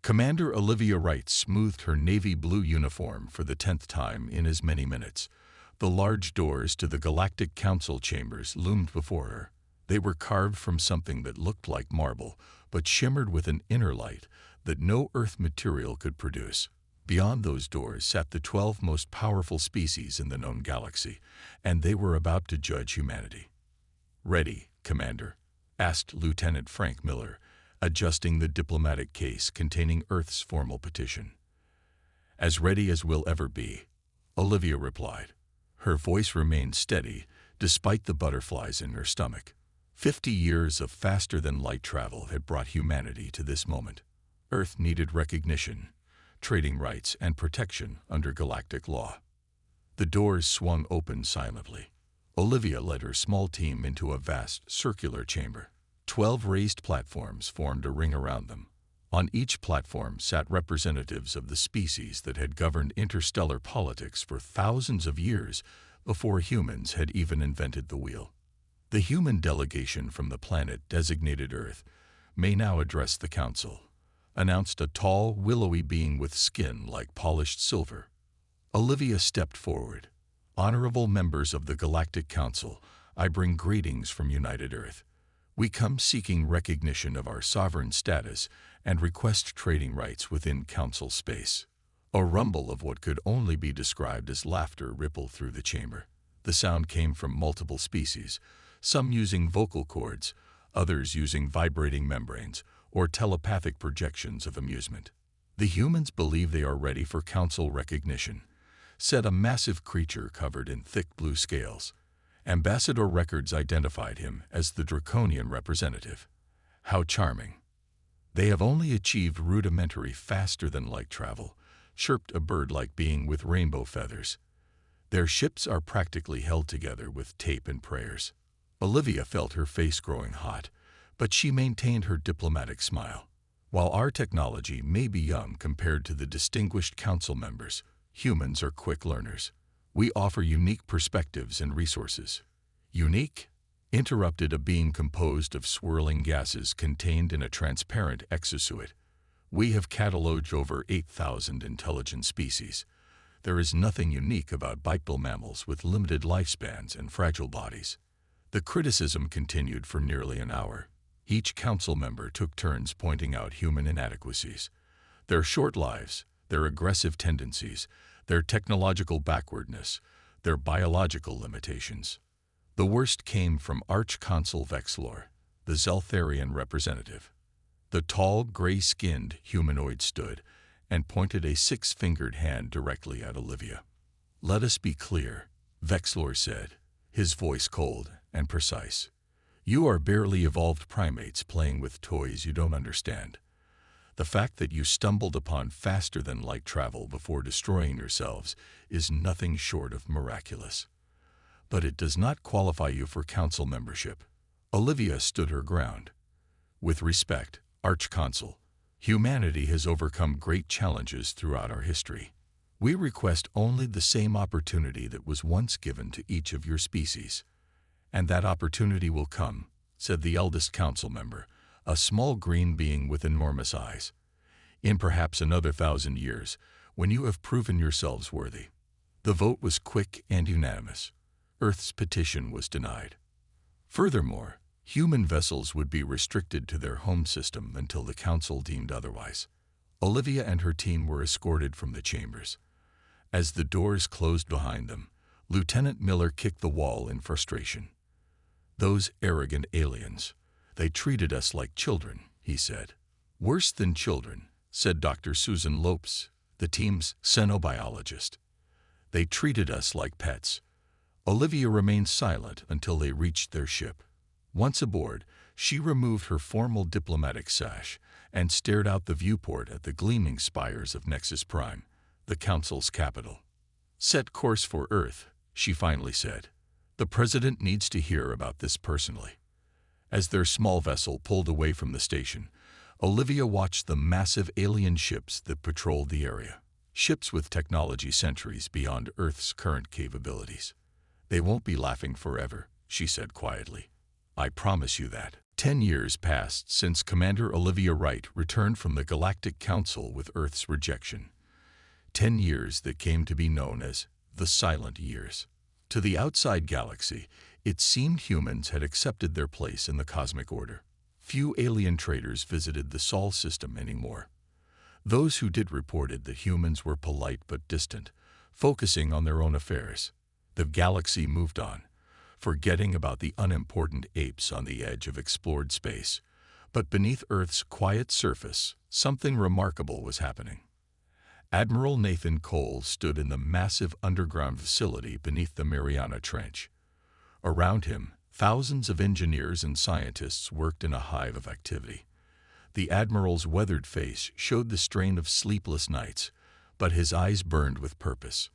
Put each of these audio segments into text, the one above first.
Commander Olivia Wright smoothed her navy blue uniform for the 10th time in as many minutes. The large doors to the Galactic Council chambers loomed before her. They were carved from something that looked like marble, but shimmered with an inner light that no Earth material could produce. Beyond those doors sat the 12 most powerful species in the known galaxy, and they were about to judge humanity. "Ready, Commander?" asked Lieutenant Frank Miller, adjusting the diplomatic case containing Earth's formal petition. "As ready as we'll ever be," Olivia replied. Her voice remained steady, despite the butterflies in her stomach. 50 years of faster-than-light travel had brought humanity to this moment. Earth needed recognition, trading rights, and protection under galactic law. The doors swung open silently. Olivia led her small team into a vast, circular chamber. 12 raised platforms formed a ring around them. On each platform sat representatives of the species that had governed interstellar politics for thousands of years before humans had even invented the wheel. The human delegation from the planet designated Earth may now address the Council, announced a tall, willowy being with skin like polished silver. Olivia stepped forward. "Honorable members of the Galactic Council, I bring greetings from United Earth. We come seeking recognition of our sovereign status and request trading rights within Council space." A rumble of what could only be described as laughter rippled through the chamber. The sound came from multiple species, some using vocal cords, others using vibrating membranes or telepathic projections of amusement. "The humans believe they are ready for Council recognition," said a massive creature covered in thick blue scales. Ambassador Records identified him as the Draconian representative. "How charming." "They have only achieved rudimentary faster-than-light travel," chirped a bird-like being with rainbow feathers. "Their ships are practically held together with tape and prayers." Olivia felt her face growing hot, but she maintained her diplomatic smile. "While our technology may be young compared to the distinguished Council members, humans are quick learners. We offer unique perspectives and resources." "Unique?" interrupted a being composed of swirling gases contained in a transparent exosuit. "We have cataloged over 8,000 intelligent species. There is nothing unique about bipedal mammals with limited lifespans and fragile bodies." The criticism continued for nearly an hour. Each Council member took turns pointing out human inadequacies. Their short lives, their aggressive tendencies, their technological backwardness, their biological limitations. The worst came from Arch-Consul Vexlor, the Zeltharian representative. The tall, gray-skinned humanoid stood and pointed a 6-fingered hand directly at Olivia. "Let us be clear," Vexlor said, his voice cold and precise. "You are barely evolved primates playing with toys you don't understand. The fact that you stumbled upon faster-than-light travel before destroying yourselves is nothing short of miraculous. But it does not qualify you for Council membership." Olivia stood her ground. "With respect, Arch-Consul, humanity has overcome great challenges throughout our history. We request only the same opportunity that was once given to each of your species. And that opportunity will come," said the eldest Council member, a small green being with enormous eyes. "In perhaps another 1,000 years, when you have proven yourselves worthy." The vote was quick and unanimous. Earth's petition was denied. Furthermore, human vessels would be restricted to their home system until the Council deemed otherwise. Olivia and her team were escorted from the chambers. As the doors closed behind them, Lieutenant Miller kicked the wall in frustration. "Those arrogant aliens. They treated us like children," he said. "Worse than children," said Dr. Susan Lopes, the team's xenobiologist. "They treated us like pets." Olivia remained silent until they reached their ship. Once aboard, she removed her formal diplomatic sash and stared out the viewport at the gleaming spires of Nexus Prime, the Council's capital. "Set course for Earth," she finally said. "The President needs to hear about this personally." As their small vessel pulled away from the station, Olivia watched the massive alien ships that patrolled the area. Ships with technology centuries beyond Earth's current capabilities. "They won't be laughing forever," she said quietly. "I promise you that." 10 years passed since Commander Olivia Wright returned from the Galactic Council with Earth's rejection. 10 years that came to be known as the Silent Years. To the outside galaxy, it seemed humans had accepted their place in the cosmic order. Few alien traders visited the Sol system anymore. Those who did reported that humans were polite but distant, focusing on their own affairs. The galaxy moved on, forgetting about the unimportant apes on the edge of explored space. But beneath Earth's quiet surface, something remarkable was happening. Admiral Nathan Cole stood in the massive underground facility beneath the Mariana Trench. Around him, thousands of engineers and scientists worked in a hive of activity. The Admiral's weathered face showed the strain of sleepless nights, but his eyes burned with purpose.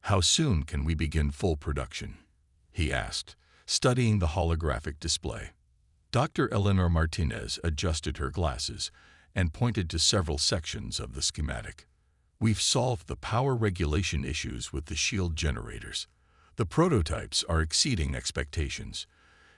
"How soon can we begin full production?" he asked, studying the holographic display. Dr. Eleanor Martinez adjusted her glasses and pointed to several sections of the schematic. "We've solved the power regulation issues with the shield generators. The prototypes are exceeding expectations.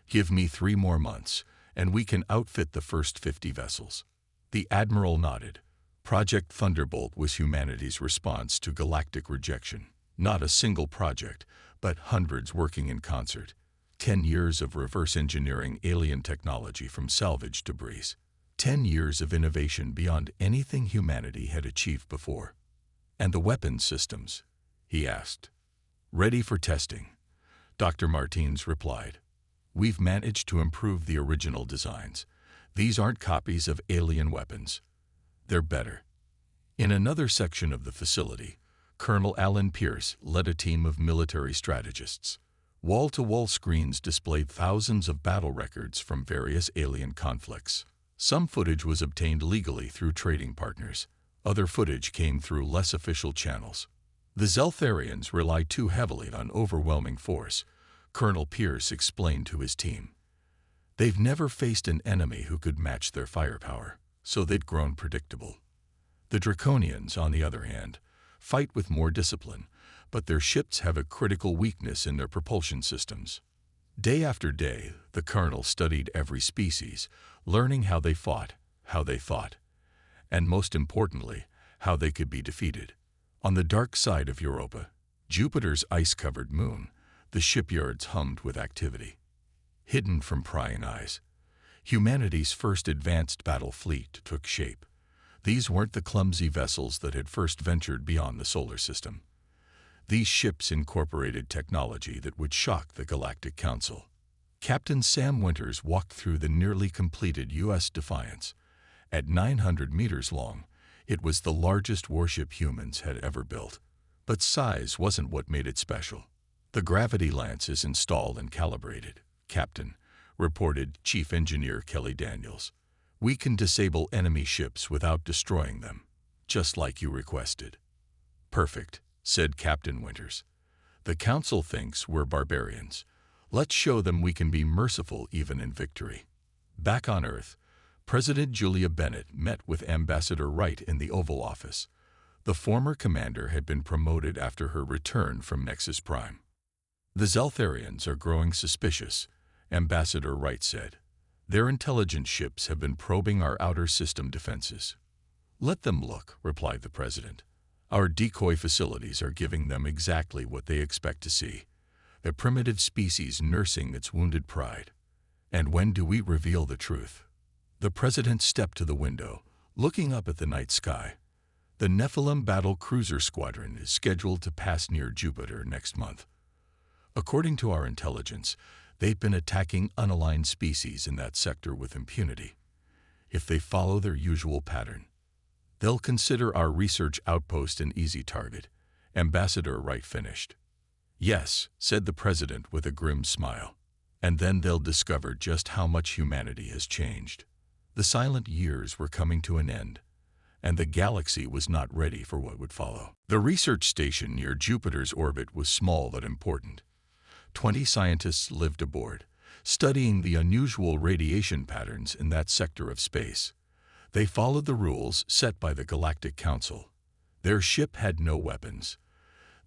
Give me 3 more months, and we can outfit the first 50 vessels." The Admiral nodded. Project Thunderbolt was humanity's response to galactic rejection. Not a single project, but hundreds working in concert. 10 years of reverse engineering alien technology from salvaged debris. 10 years of innovation beyond anything humanity had achieved before. "And the weapons systems?" he asked. "Ready for testing," Dr. Martins replied. "We've managed to improve the original designs. These aren't copies of alien weapons. They're better." In another section of the facility, Colonel Alan Pierce led a team of military strategists. Wall-to-wall screens displayed thousands of battle records from various alien conflicts. Some footage was obtained legally through trading partners. Other footage came through less official channels. "The Zeltharians rely too heavily on overwhelming force," Colonel Pierce explained to his team. "They've never faced an enemy who could match their firepower, so they'd grown predictable. The Draconians, on the other hand, fight with more discipline, but their ships have a critical weakness in their propulsion systems." Day after day, the colonel studied every species, learning how they fought, and most importantly, how they could be defeated. On the dark side of Europa, Jupiter's ice-covered moon, the shipyards hummed with activity. Hidden from prying eyes, humanity's first advanced battle fleet took shape. These weren't the clumsy vessels that had first ventured beyond the solar system. These ships incorporated technology that would shock the Galactic Council. Captain Sam Winters walked through the nearly completed U.S. Defiance. At 900 meters long, it was the largest warship humans had ever built. But size wasn't what made it special. "The gravity lance is installed and calibrated, Captain," reported Chief Engineer Kelly Daniels. "We can disable enemy ships without destroying them, just like you requested." "Perfect," said Captain Winters. "The Council thinks we're barbarians. Let's show them we can be merciful even in victory." Back on Earth, President Julia Bennett met with Ambassador Wright in the Oval Office. The former commander had been promoted after her return from Nexus Prime. "The Zeltharians are growing suspicious," Ambassador Wright said. "Their intelligence ships have been probing our outer system defenses." "Let them look," replied the president. "Our decoy facilities are giving them exactly what they expect to see, a primitive species nursing its wounded pride. And when do we reveal the truth?" The president stepped to the window, looking up at the night sky. "The Nephilim Battle Cruiser Squadron is scheduled to pass near Jupiter next month. According to our intelligence, they've been attacking unaligned species in that sector with impunity. If they follow their usual pattern, they'll consider our research outpost an easy target," Ambassador Wright finished. "Yes," said the president with a grim smile. "And then they'll discover just how much humanity has changed." The silent years were coming to an end, and the galaxy was not ready for what would follow. The research station near Jupiter's orbit was small but important. 20 scientists lived aboard, studying the unusual radiation patterns in that sector of space. They followed the rules set by the Galactic Council. Their ship had no weapons.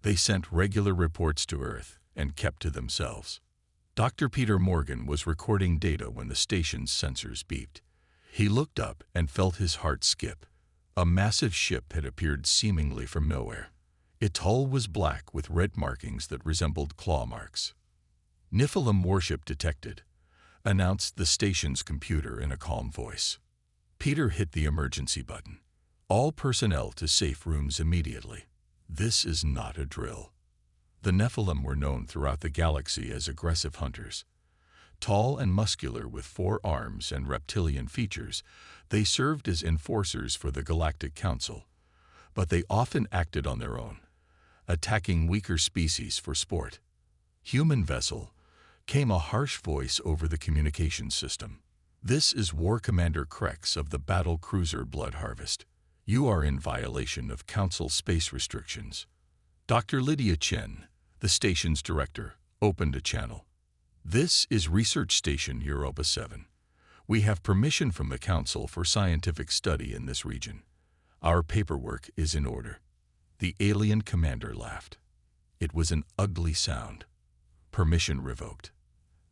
They sent regular reports to Earth and kept to themselves. Dr. Peter Morgan was recording data when the station's sensors beeped. He looked up and felt his heart skip. A massive ship had appeared seemingly from nowhere. Its hull was black with red markings that resembled claw marks. "Nephilim warship detected," announced the station's computer in a calm voice. Peter hit the emergency button. "All personnel to safe rooms immediately. This is not a drill." The Nephilim were known throughout the galaxy as aggressive hunters. Tall and muscular with 4 arms and reptilian features, they served as enforcers for the Galactic Council. But they often acted on their own, attacking weaker species for sport. "Human vessel," came a harsh voice over the communications system. "This is War Commander Krex of the battle cruiser Blood Harvest. You are in violation of Council space restrictions." Dr. Lydia Chen, the station's director, opened a channel. "This is Research Station Europa 7. We have permission from the Council for scientific study in this region. Our paperwork is in order." The alien commander laughed. It was an ugly sound. "Permission revoked.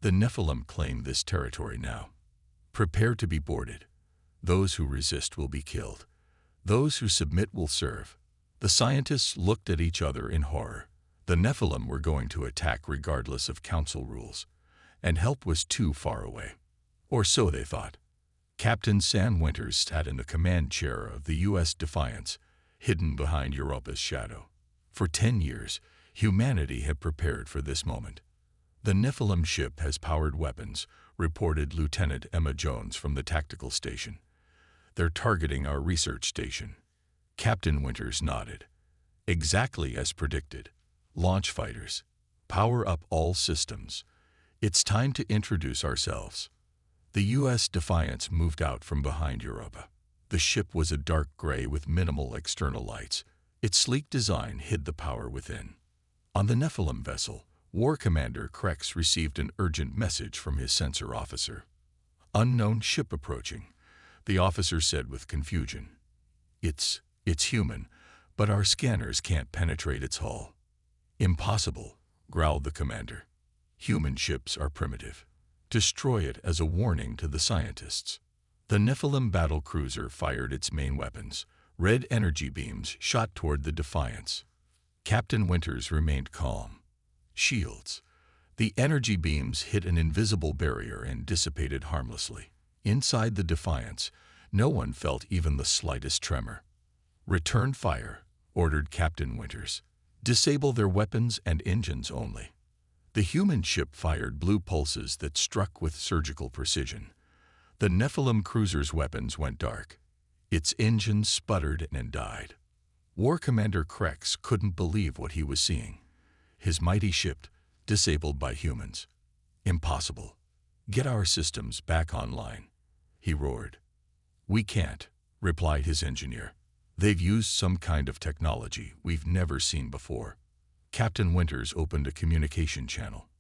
The Nephilim claim this territory now. Prepare to be boarded. Those who resist will be killed. Those who submit will serve." The scientists looked at each other in horror. The Nephilim were going to attack regardless of Council rules, and help was too far away. Or so they thought. Captain Sam Winters sat in the command chair of the U.S. Defiance, hidden behind Europa's shadow. For 10 years, humanity had prepared for this moment. "The Nephilim ship has powered weapons," reported Lieutenant Emma Jones from the tactical station. "They're targeting our research station." Captain Winters nodded. "Exactly as predicted. Launch fighters, power up all systems. It's time to introduce ourselves." The U.S. Defiance moved out from behind Europa. The ship was a dark gray with minimal external lights. Its sleek design hid the power within. On the Nephilim vessel, War Commander Krex received an urgent message from his sensor officer. "Unknown ship approaching," the officer said with confusion. It's human, but our scanners can't penetrate its hull." "Impossible," growled the commander. "Human ships are primitive. Destroy it as a warning to the scientists." The Nephilim battle cruiser fired its main weapons. Red energy beams shot toward the Defiance. Captain Winters remained calm. "Shields." The energy beams hit an invisible barrier and dissipated harmlessly. Inside the Defiance, no one felt even the slightest tremor. "Return fire," ordered Captain Winters. "Disable their weapons and engines only." The human ship fired blue pulses that struck with surgical precision. The Nephilim cruiser's weapons went dark. Its engines sputtered and died. War Commander Krex couldn't believe what he was seeing. His mighty ship, disabled by humans. "Impossible. Get our systems back online," he roared. "We can't," replied his engineer. "They've used some kind of technology we've never seen before." Captain Winters opened a communication channel.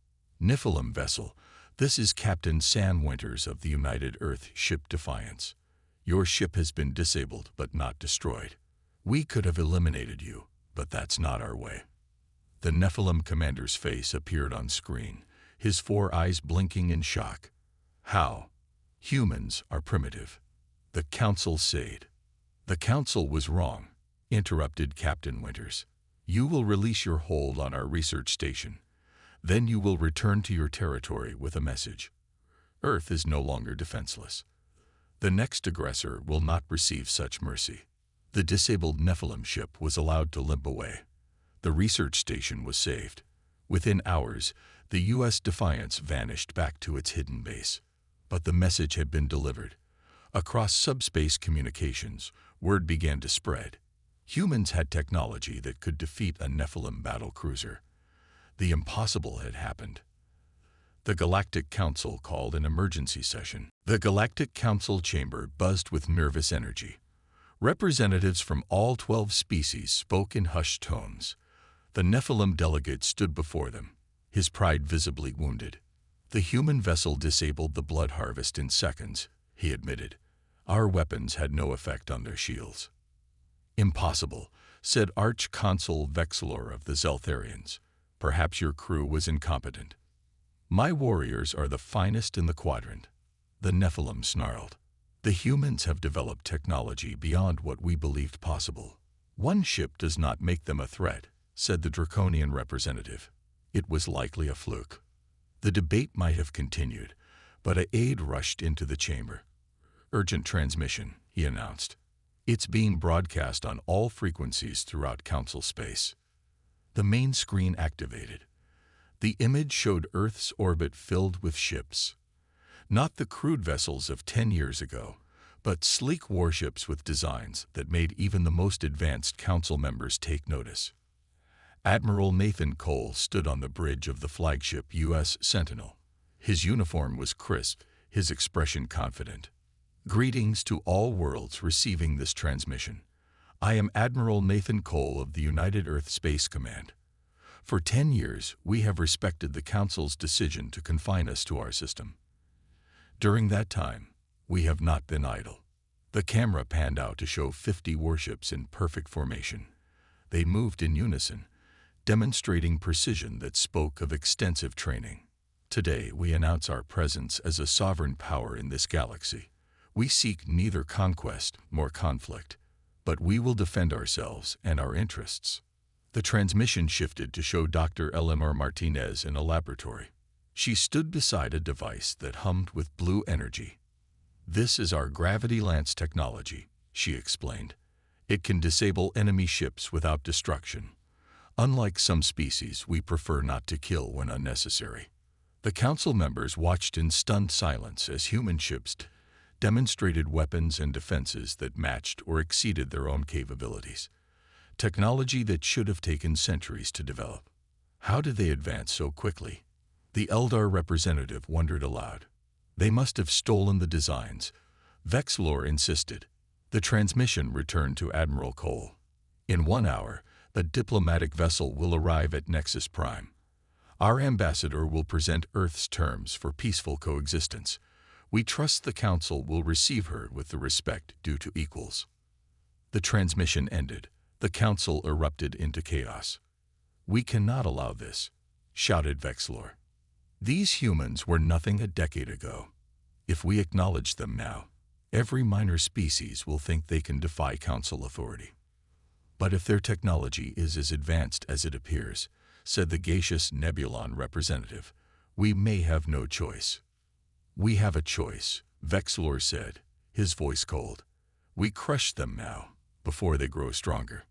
"Nephilim vessel, this is Captain Sam Winters of the United Earth ship Defiance. Your ship has been disabled but not destroyed. We could have eliminated you, but that's not our way." The Nephilim commander's face appeared on screen, his 4 eyes blinking in shock. "How? Humans are primitive." The Council said. "The Council was wrong," interrupted Captain Winters. "You will release your hold on our research station. Then you will return to your territory with a message. Earth is no longer defenseless. The next aggressor will not receive such mercy." The disabled Nephilim ship was allowed to limp away. The research station was saved. Within hours, the U.S. Defiance vanished back to its hidden base. But the message had been delivered. Across subspace communications, word began to spread. Humans had technology that could defeat a Nephilim battle cruiser. The impossible had happened. The Galactic Council called an emergency session. The Galactic Council chamber buzzed with nervous energy. Representatives from all 12 species spoke in hushed tones. The Nephilim delegate stood before them, his pride visibly wounded. "The human vessel disabled the Blood Harvest in seconds," he admitted. "Our weapons had no effect on their shields." "Impossible," said Arch-Consul Vexilor of the Zeltharians. "Perhaps your crew was incompetent." My warriors are the finest in the quadrant, the Nephilim snarled. The humans have developed technology beyond what we believed possible. One ship does not make them a threat, said the Draconian representative. It was likely a fluke. The debate might have continued, but an aide rushed into the chamber. Urgent transmission, he announced. It's being broadcast on all frequencies throughout Council space. The main screen activated. The image showed Earth's orbit filled with ships. Not the crude vessels of 10 years ago, but sleek warships with designs that made even the most advanced Council members take notice. Admiral Nathan Cole stood on the bridge of the flagship U.S. Sentinel. His uniform was crisp, his expression confident. Greetings to all worlds receiving this transmission. I am Admiral Nathan Cole of the United Earth Space Command. For 10 years, we have respected the Council's decision to confine us to our system. During that time, we have not been idle. The camera panned out to show 50 warships in perfect formation. They moved in unison, demonstrating precision that spoke of extensive training. Today, we announce our presence as a sovereign power in this galaxy. We seek neither conquest nor conflict, but we will defend ourselves and our interests. The transmission shifted to show Dr. Eleanor Martinez in a laboratory. She stood beside a device that hummed with blue energy. This is our gravity lance technology, she explained. It can disable enemy ships without destruction. Unlike some species, we prefer not to kill when unnecessary. The Council members watched in stunned silence as human ships demonstrated weapons and defenses that matched or exceeded their own capabilities. Technology that should have taken centuries to develop. How did they advance so quickly? The Eldar representative wondered aloud. They must have stolen the designs. Vexlor insisted. The transmission returned to Admiral Cole. In 1 hour, a diplomatic vessel will arrive at Nexus Prime. Our ambassador will present Earth's terms for peaceful coexistence. We trust the Council will receive her with the respect due to equals. The transmission ended. The Council erupted into chaos. We cannot allow this, shouted Vexlor. These humans were nothing a decade ago. If we acknowledge them now, every minor species will think they can defy Council authority. But if their technology is as advanced as it appears, said the gaseous Nebulon representative, we may have no choice. We have a choice, Vexlor said, his voice cold. We crush them now, before they grow stronger.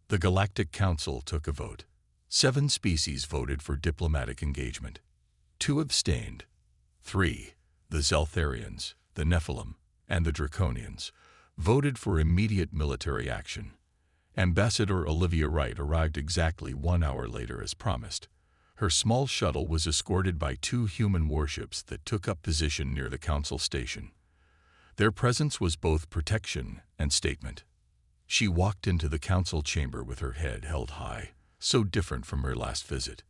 The Galactic Council took a vote. 7 species voted for diplomatic engagement. 2 abstained. 3, the Zeltharians, the Nephilim, and the Draconians, voted for immediate military action. Ambassador Olivia Wright arrived exactly 1 hour later as promised. Her small shuttle was escorted by 2 human warships that took up position near the Council station. Their presence was both protection and statement. She walked into the Council chamber with her head held high, so different from her last visit.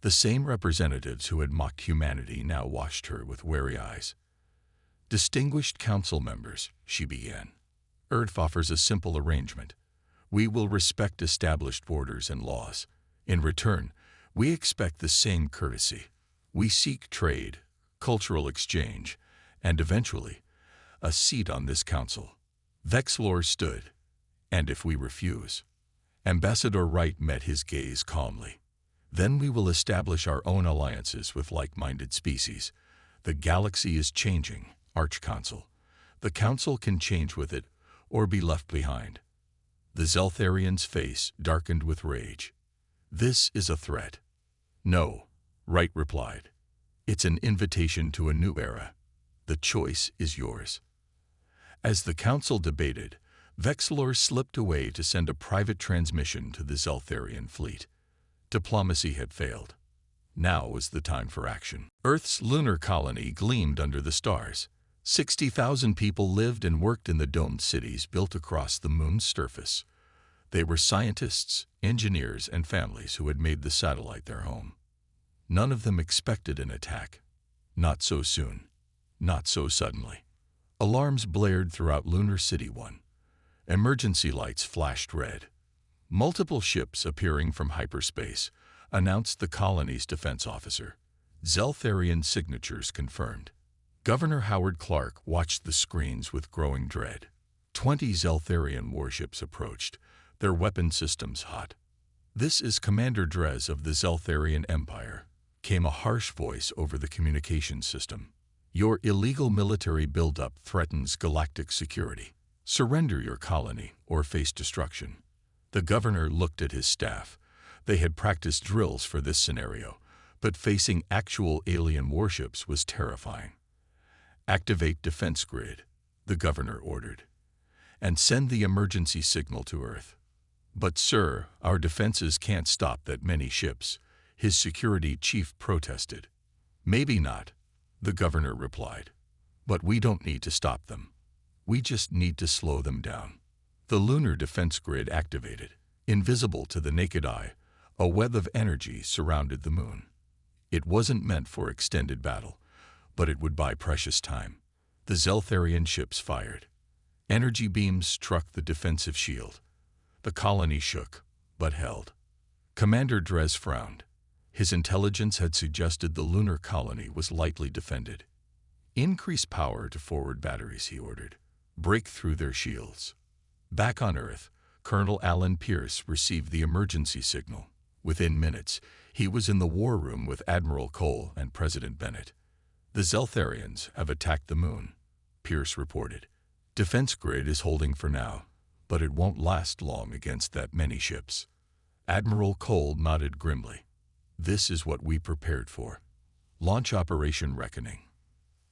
The same representatives who had mocked humanity now watched her with wary eyes. Distinguished Council members, she began. Earth offers a simple arrangement. We will respect established borders and laws. In return, we expect the same courtesy. We seek trade, cultural exchange, and eventually, a seat on this Council. Vexlor stood. And if we refuse? Ambassador Wright met his gaze calmly. Then we will establish our own alliances with like-minded species. The galaxy is changing, Archconsul. The Council can change with it or be left behind. The Zeltharian's face darkened with rage. This is a threat. No, Wright replied. It's an invitation to a new era. The choice is yours. As the Council debated, Vexlor slipped away to send a private transmission to the Zeltharian fleet. Diplomacy had failed. Now was the time for action. Earth's lunar colony gleamed under the stars. 60,000 people lived and worked in the domed cities built across the moon's surface. They were scientists, engineers, and families who had made the satellite their home. None of them expected an attack. Not so soon. Not so suddenly. Alarms blared throughout Lunar City 1. Emergency lights flashed red. Multiple ships appearing from hyperspace announced the colony's defense officer. Zeltharian signatures confirmed. Governor Howard Clark watched the screens with growing dread. 20 Zeltharian warships approached, their weapon systems hot. "This is Commander Drez of the Zeltharian Empire," came a harsh voice over the communication system. "Your illegal military buildup threatens galactic security. Surrender your colony or face destruction." The governor looked at his staff. They had practiced drills for this scenario, but facing actual alien warships was terrifying. "Activate defense grid," the governor ordered, "and send the emergency signal to Earth." "But sir, our defenses can't stop that many ships," his security chief protested. "Maybe not," the governor replied, "but we don't need to stop them. We just need to slow them down." The lunar defense grid activated. Invisible to the naked eye, a web of energy surrounded the moon. It wasn't meant for extended battle, but it would buy precious time. The Zeltharian ships fired. Energy beams struck the defensive shield. The colony shook, but held. Commander Drez frowned. His intelligence had suggested the lunar colony was lightly defended. "Increase power to forward batteries," he ordered. "Break through their shields." Back on Earth, Colonel Alan Pierce received the emergency signal. Within minutes, he was in the war room with Admiral Cole and President Bennett. "The Zeltharians have attacked the moon," Pierce reported. "Defense grid is holding for now, but it won't last long against that many ships." Admiral Cole nodded grimly. "This is what we prepared for. Launch Operation Reckoning."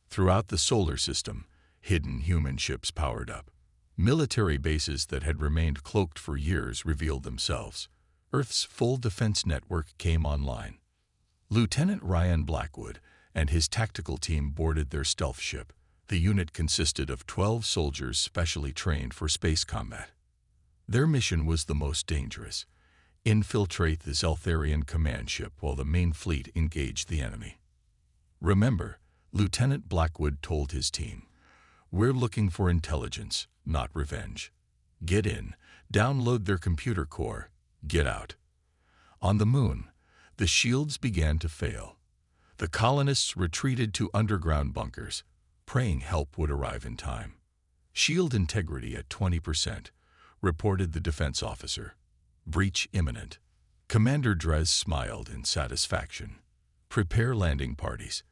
Throughout the solar system, hidden human ships powered up. Military bases that had remained cloaked for years revealed themselves. Earth's full defense network came online. Lieutenant Ryan Blackwood and his tactical team boarded their stealth ship. The unit consisted of 12 soldiers specially trained for space combat. Their mission was the most dangerous: infiltrate the Zeltharian command ship while the main fleet engaged the enemy. "Remember," Lieutenant Blackwood told his team, "we're looking for intelligence, not revenge. Get in, download their computer core, get out." On the moon, the shields began to fail. The colonists retreated to underground bunkers, praying help would arrive in time. "Shield integrity at 20%, reported the defense officer. "Breach imminent." Commander Drez smiled in satisfaction. "Prepare landing parties.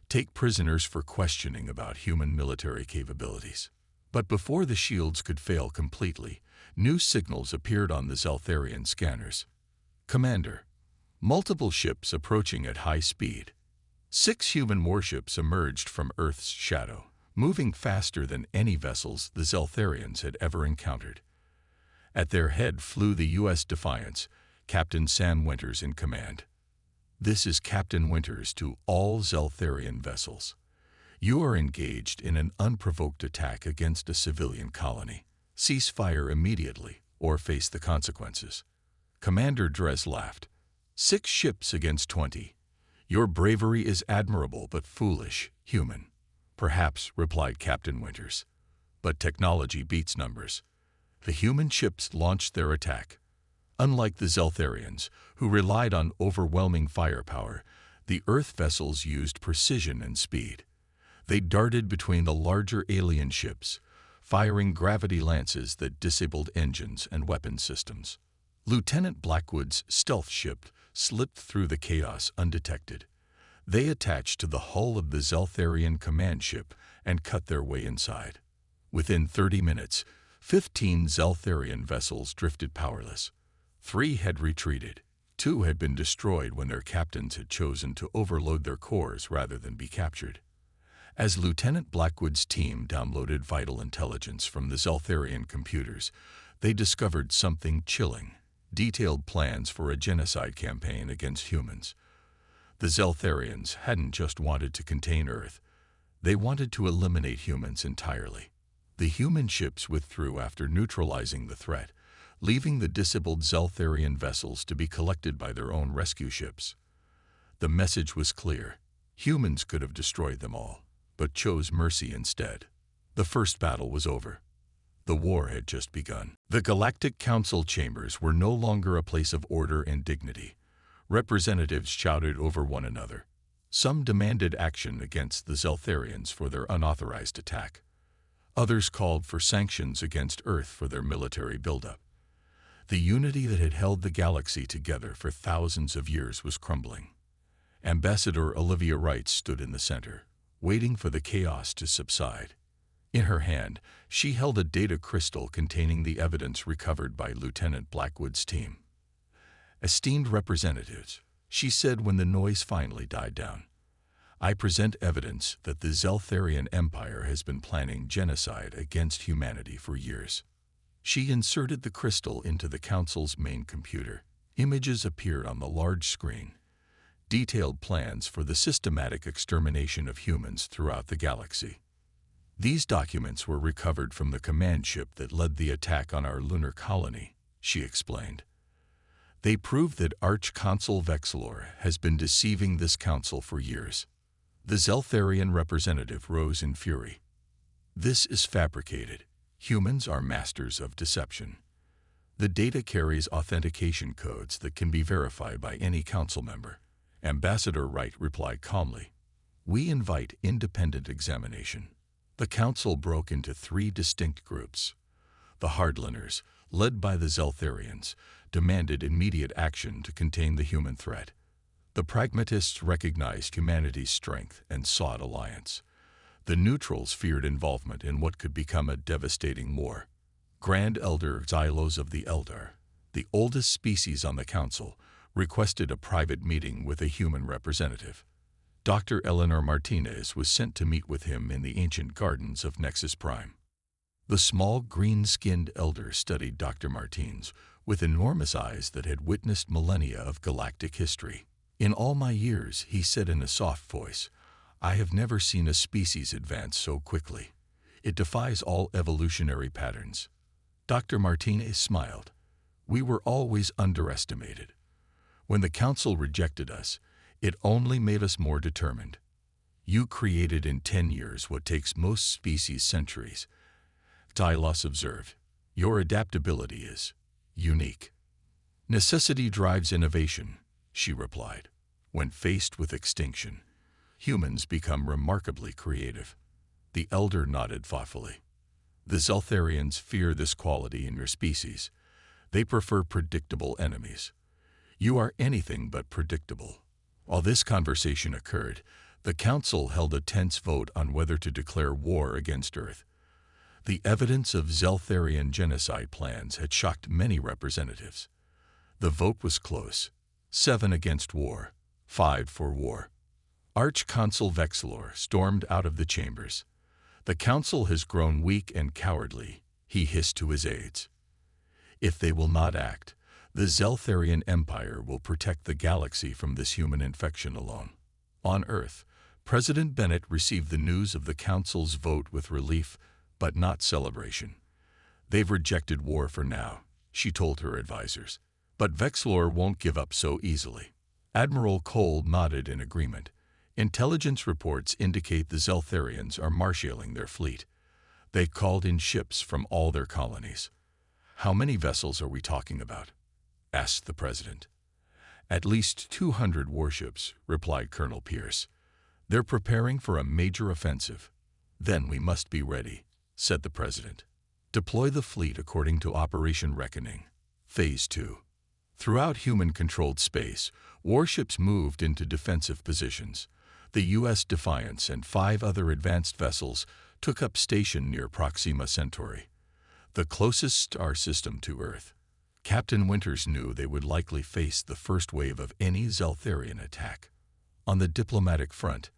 Take prisoners for questioning about human military capabilities." But before the shields could fail completely, new signals appeared on the Zeltharian scanners. "Commander, multiple ships approaching at high speed." 6 human warships emerged from Earth's shadow, moving faster than any vessels the Zeltharians had ever encountered. At their head flew the U.S. Defiance, Captain Sam Winters in command. "This is Captain Winters to all Zeltharian vessels. You are engaged in an unprovoked attack against a civilian colony. Cease fire immediately or face the consequences." Commander Drez laughed. 6 ships against 20. "Your bravery is admirable but foolish, human." "Perhaps," replied Captain Winters. "But technology beats numbers." The human ships launched their attack. Unlike the Zeltharians, who relied on overwhelming firepower, the Earth vessels used precision and speed. They darted between the larger alien ships, firing gravity lances that disabled engines and weapon systems. Lieutenant Blackwood's stealth ship slipped through the chaos undetected. They attached to the hull of the Zeltharian command ship and cut their way inside. Within 30 minutes, 15 Zeltharian vessels drifted powerless. 3 had retreated. 2 had been destroyed when their captains had chosen to overload their cores rather than be captured. As Lieutenant Blackwood's team downloaded vital intelligence from the Zeltharian computers, they discovered something chilling: detailed plans for a genocide campaign against humans. The Zeltharians hadn't just wanted to contain Earth. They wanted to eliminate humans entirely. The human ships withdrew after neutralizing the threat, leaving the disabled Zeltharian vessels to be collected by their own rescue ships. The message was clear: humans could have destroyed them all, but chose mercy instead. The first battle was over. The war had just begun. The Galactic Council chambers were no longer a place of order and dignity. Representatives shouted over one another. Some demanded action against the Zeltharians for their unauthorized attack. Others called for sanctions against Earth for their military buildup. The unity that had held the galaxy together for thousands of years was crumbling. Ambassador Olivia Wright stood in the center, waiting for the chaos to subside. In her hand, she held a data crystal containing the evidence recovered by Lieutenant Blackwood's team. "Esteemed representatives," she said when the noise finally died down, "I present evidence that the Zeltharian Empire has been planning genocide against humanity for years." She inserted the crystal into the Council's main computer. Images appeared on the large screen, detailed plans for the systematic extermination of humans throughout the galaxy. "These documents were recovered from the command ship that led the attack on our lunar colony," she explained. "They prove that Arch-Consul Vexilor has been deceiving this council for years." The Zeltharian representative rose in fury. "This is fabricated. Humans are masters of deception. The data carries authentication codes that can be verified by any council member." Ambassador Wright replied calmly, "We invite independent examination." The council broke into three distinct groups. The hardliners, led by the Zeltharians, demanded immediate action to contain the human threat. The pragmatists recognized humanity's strength and sought alliance. The neutrals feared involvement in what could become a devastating war. Grand Elder Xylos of the Eldar, the oldest species on the council, requested a private meeting with a human representative. Dr. Eleanor Martinez was sent to meet with him in the ancient gardens of Nexus Prime. The small, green-skinned elder studied Dr. Martinez with enormous eyes that had witnessed millennia of galactic history. "In all my years," he said in a soft voice, "I have never seen a species advance so quickly. It defies all evolutionary patterns." Dr. Martinez smiled. "We were always underestimated. When the Council rejected us, it only made us more determined. You created in 10 years what takes most species centuries." Tylos observed, "Your adaptability is unique." "Necessity drives innovation," she replied. "When faced with extinction, humans become remarkably creative." The elder nodded thoughtfully. "The Zeltharians fear this quality in your species. They prefer predictable enemies. You are anything but predictable." While this conversation occurred, the Council held a tense vote on whether to declare war against Earth. The evidence of Zeltharian genocide plans had shocked many representatives. The vote was close: 7 against war, 5 for war. Arch-Consul Vexilor stormed out of the chambers. "The Council has grown weak and cowardly," he hissed to his aides. "If they will not act, the Zeltharian Empire will protect the galaxy from this human infection alone." On Earth, President Bennett received the news of the Council's vote with relief, but not celebration. "They've rejected war for now," she told her advisors. "But Vexilor won't give up so easily." Admiral Cole nodded in agreement. "Intelligence reports indicate the Zeltharians are marshaling their fleet. They called in ships from all their colonies." "How many vessels are we talking about?" asked the president. "At least 200 warships," replied Colonel Pierce. "They're preparing for a major offensive." "Then we must be ready," said the president. "Deploy the fleet according to Operation Reckoning, Phase 2. Throughout human-controlled space, warships moved into defensive positions. The U.S. Defiance and 5 other advanced vessels took up station near Proxima Centauri, the closest star system to Earth. Captain Winters knew they would likely face the first wave of any Zeltharian attack. On the diplomatic front,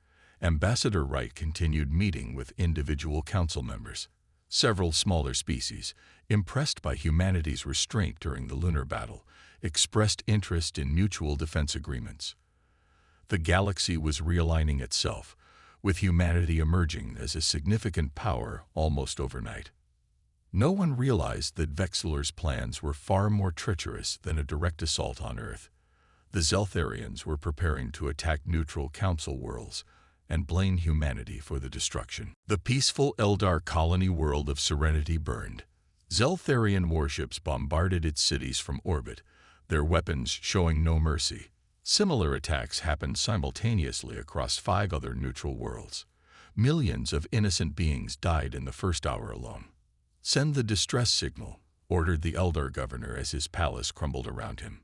Ambassador Wright continued meeting with individual council members. Several smaller species, impressed by humanity's restraint during the lunar battle, expressed interest in mutual defense agreements. The galaxy was realigning itself, with humanity emerging as a significant power almost overnight. No one realized that Vexilor's plans were far more treacherous than a direct assault on Earth. The Zeltharians were preparing to attack neutral council worlds and blame humanity for the destruction. The peaceful Eldar colony world of Serenity burned. Zeltharian warships bombarded its cities from orbit, their weapons showing no mercy. Similar attacks happened simultaneously across 5 other neutral worlds. Millions of innocent beings died in the first hour alone. "Send the distress signal," ordered the Eldar governor as his palace crumbled around him.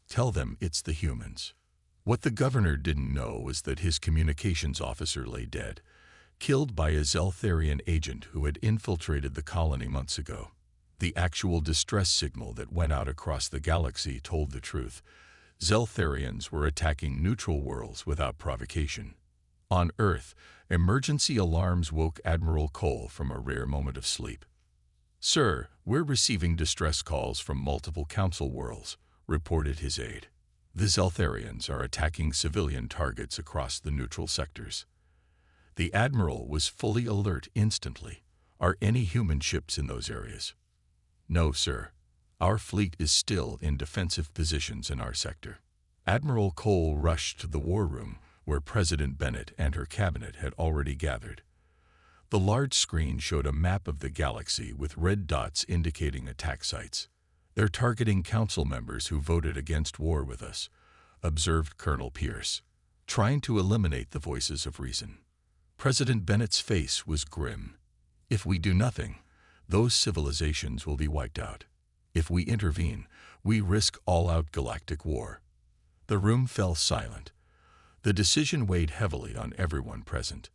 "Tell them it's the humans." What the governor didn't know was that his communications officer lay dead, killed by a Zeltharian agent who had infiltrated the colony months ago. The actual distress signal that went out across the galaxy told the truth. Zeltharians were attacking neutral worlds without provocation. On Earth, emergency alarms woke Admiral Cole from a rare moment of sleep. "Sir, we're receiving distress calls from multiple council worlds," reported his aide. "The Zeltharians are attacking civilian targets across the neutral sectors." The Admiral was fully alert instantly. "Are any human ships in those areas?" "No, sir. Our fleet is still in defensive positions in our sector." Admiral Cole rushed to the war room, where President Bennett and her cabinet had already gathered. The large screen showed a map of the galaxy with red dots indicating attack sites. "They're targeting council members who voted against war with us," observed Colonel Pierce, "trying to eliminate the voices of reason." President Bennett's face was grim. "If we do nothing, those civilizations will be wiped out. If we intervene, we risk all-out galactic war." The room fell silent. The decision weighed heavily on everyone present.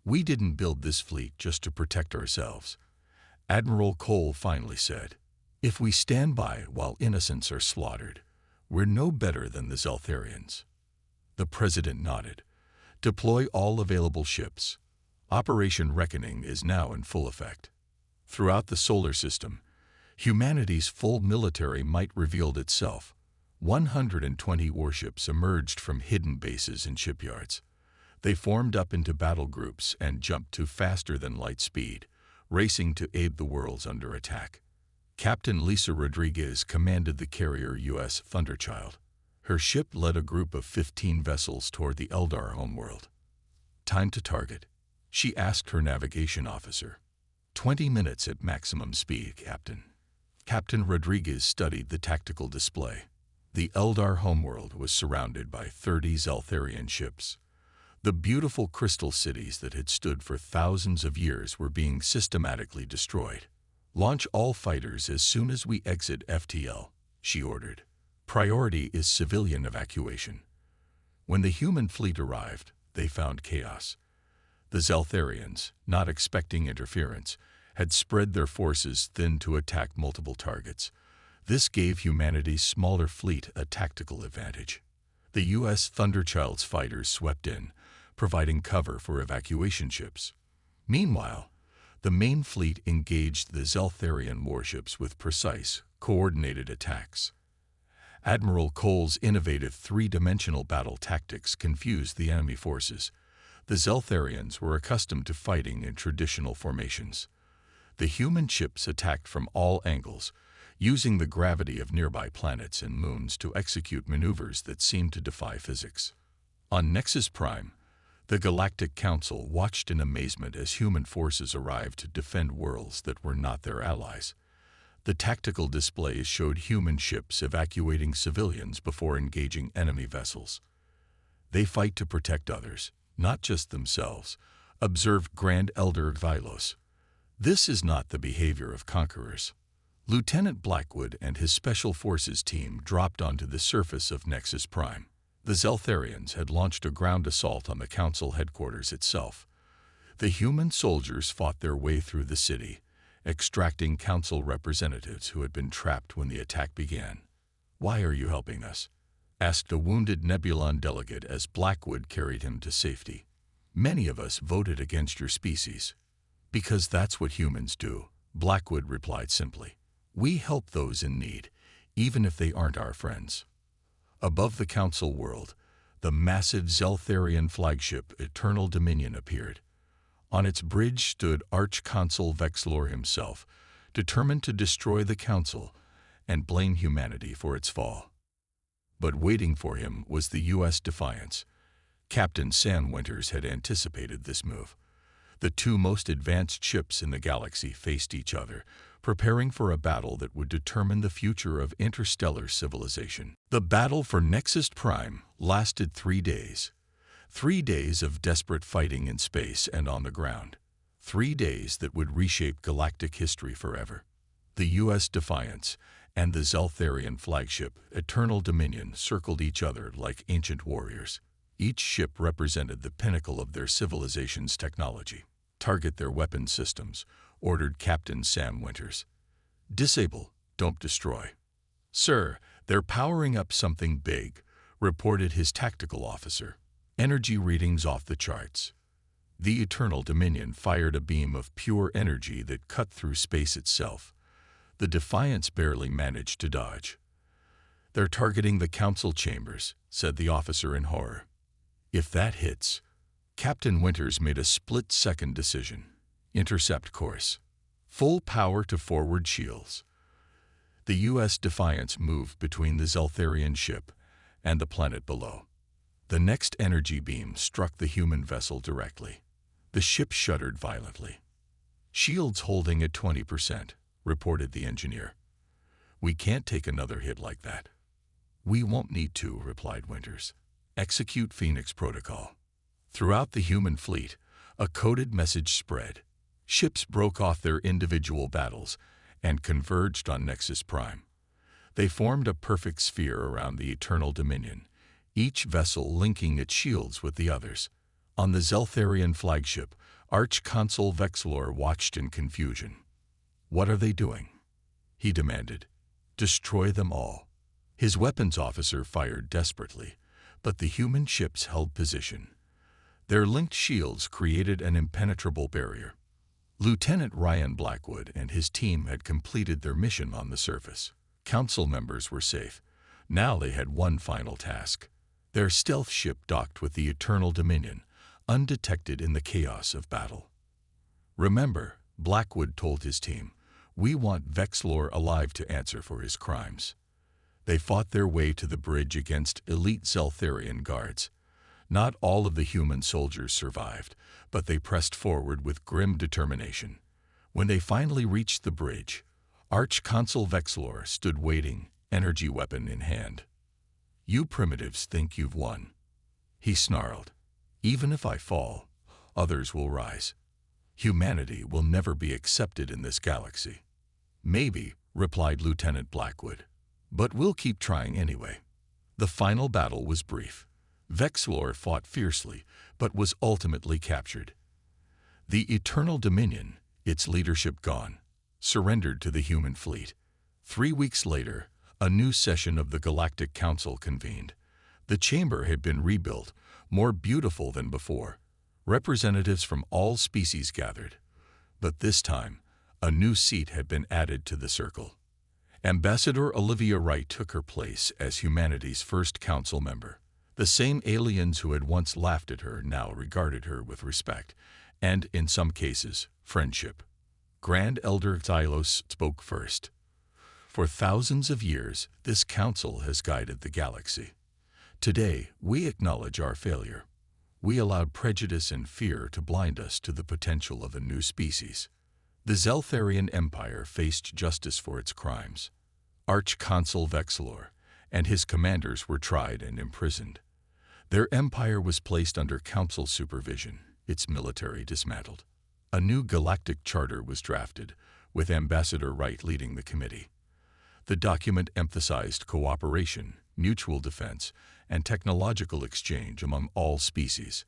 "We didn't build this fleet just to protect ourselves," Admiral Cole finally said. "If we stand by while innocents are slaughtered, we're no better than the Zeltharians." The President nodded. "Deploy all available ships. Operation Reckoning is now in full effect." Throughout the solar system, humanity's full military might revealed itself. 120 warships emerged from hidden bases and shipyards. They formed up into battle groups and jumped to faster-than-light speed, racing to aid the worlds under attack. Captain Lisa Rodriguez commanded the carrier U.S. Thunderchild. Her ship led a group of 15 vessels toward the Eldar homeworld. "Time to target," she asked her navigation officer. 20 minutes at maximum speed, Captain." Captain Rodriguez studied the tactical display. The Eldar homeworld was surrounded by 30 Zeltharian ships. The beautiful crystal cities that had stood for thousands of years were being systematically destroyed. "Launch all fighters as soon as we exit FTL," she ordered. "Priority is civilian evacuation." When the human fleet arrived, they found chaos. The Zeltharians, not expecting interference, had spread their forces thin to attack multiple targets. This gave humanity's smaller fleet a tactical advantage. The U.S. Thunderchild's fighters swept in, providing cover for evacuation ships. Meanwhile, the main fleet engaged the Zeltharian warships with precise, coordinated attacks. Admiral Cole's innovative three-dimensional battle tactics confused the enemy forces. The Zeltharians were accustomed to fighting in traditional formations. The human ships attacked from all angles, using the gravity of nearby planets and moons to execute maneuvers that seemed to defy physics. On Nexus Prime, the Galactic Council watched in amazement as human forces arrived to defend worlds that were not their allies. The tactical displays showed human ships evacuating civilians before engaging enemy vessels. "They fight to protect others, not just themselves," observed Grand Elder Vilos. "This is not the behavior of conquerors." Lieutenant Blackwood and his Special Forces team dropped onto the surface of Nexus Prime. The Zeltharians had launched a ground assault on the Council headquarters itself. The human soldiers fought their way through the city, extracting Council representatives who had been trapped when the attack began. "Why are you helping us?" asked a wounded Nebulon delegate as Blackwood carried him to safety. "Many of us voted against your species." "Because that's what humans do," Blackwood replied simply. "We help those in need, even if they aren't our friends." Above the Council world, the massive Zeltharian flagship Eternal Dominion appeared. On its bridge stood Arch-Consul Vexlor himself, determined to destroy the Council and blame humanity for its fall. But waiting for him was the U.S. Defiance. Captain Sam Winters had anticipated this move. The two most advanced ships in the galaxy faced each other, preparing for a battle that would determine the future of interstellar civilization. The battle for Nexus Prime lasted 3 days. 3 days of desperate fighting in space and on the ground. 3 days that would reshape galactic history forever. The U.S. Defiance and the Zeltharian flagship Eternal Dominion circled each other like ancient warriors. Each ship represented the pinnacle of their civilization's technology. "Target their weapon systems," ordered Captain Sam Winters. "Disable, don't destroy." "Sir, they're powering up something big," reported his tactical officer. "Energy readings off the charts." The Eternal Dominion fired a beam of pure energy that cut through space itself. The Defiance barely managed to dodge. "They're targeting the council chambers," said the officer in horror. "If that hits..." Captain Winters made a split-second decision. Intercept course. Full power to forward shields. The U.S. Defiance moved between the Zeltharian ship and the planet below. The next energy beam struck the human vessel directly. The ship shuddered violently. "Shields holding at 20%, reported the engineer. "We can't take another hit like that." "We won't need to," replied Winters. "Execute Phoenix Protocol." Throughout the human fleet, a coded message spread. Ships broke off their individual battles and converged on Nexus Prime. They formed a perfect sphere around the Eternal Dominion, each vessel linking its shields with the others. On the Zeltharian flagship, Arch-Consul Vexlor watched in confusion. "What are they doing?" he demanded. "Destroy them all." His weapons officer fired desperately, but the human ships held position. Their linked shields created an impenetrable barrier. Lieutenant Ryan Blackwood and his team had completed their mission on the surface. Council members were safe. Now they had one final task. Their stealth ship docked with the Eternal Dominion, undetected in the chaos of battle. "Remember," Blackwood told his team, "we want Vexlor alive to answer for his crimes." They fought their way to the bridge against elite Zeltharian guards. Not all of the human soldiers survived, but they pressed forward with grim determination. When they finally reached the bridge, Arch-Consul Vexlor stood waiting, energy weapon in hand. "You primitives think you've won," he snarled. "Even if I fall, others will rise. Humanity will never be accepted in this galaxy." "Maybe," replied Lieutenant Blackwood, "but we'll keep trying anyway." The final battle was brief. Vexlor fought fiercely, but was ultimately captured. The Eternal Dominion, its leadership gone, surrendered to the human fleet. 3 weeks later, a new session of the Galactic Council convened. The chamber had been rebuilt, more beautiful than before. Representatives from all species gathered. But this time, a new seat had been added to the circle. Ambassador Olivia Wright took her place as humanity's first council member. The same aliens who had once laughed at her now regarded her with respect, and, in some cases, friendship. Grand Elder Xylos spoke first. "For thousands of years, this council has guided the galaxy. Today, we acknowledge our failure. We allowed prejudice and fear to blind us to the potential of a new species. The Zeltharian Empire faced justice for its crimes. Arch-Consul Vexlor and his commanders were tried and imprisoned. Their empire was placed under council supervision, its military dismantled. A new galactic charter was drafted, with Ambassador Wright leading the committee. The document emphasized cooperation, mutual defense, and technological exchange among all species.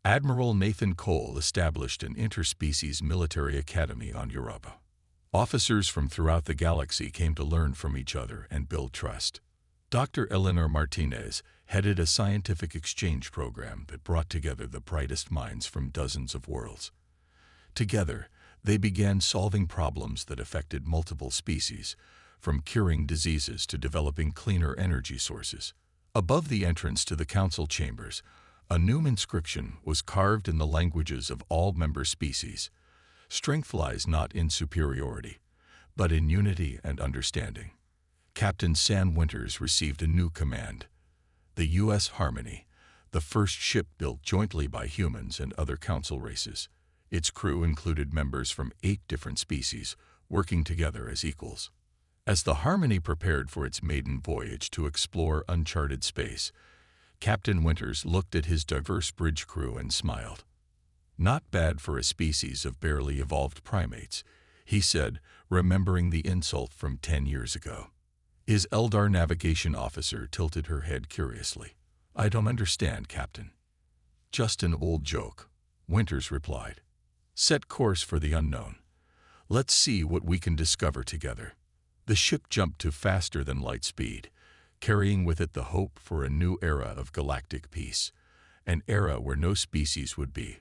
Admiral Nathan Cole established an interspecies military academy on Europa. Officers from throughout the galaxy came to learn from each other and build trust. Dr. Eleanor Martinez headed a scientific exchange program that brought together the brightest minds from dozens of worlds. Together, they began solving problems that affected multiple species, from curing diseases to developing cleaner energy sources. Above the entrance to the council chambers, a new inscription was carved in the languages of all member species. Strength lies not in superiority, but in unity and understanding. Captain Sam Winters received a new command. The U.S. Harmony, the first ship built jointly by humans and other council races. Its crew included members from 8 different species, working together as equals. As the Harmony prepared for its maiden voyage to explore uncharted space, Captain Winters looked at his diverse bridge crew and smiled. "Not bad for a species of barely evolved primates," he said, remembering the insult from 10 years ago. His Eldar navigation officer tilted her head curiously. "I don't understand, Captain." "Just an old joke," Winters replied. "Set course for the unknown. Let's see what we can discover together." The ship jumped to faster than light speed, carrying with it the hope for a new era of galactic peace, an era where no species would be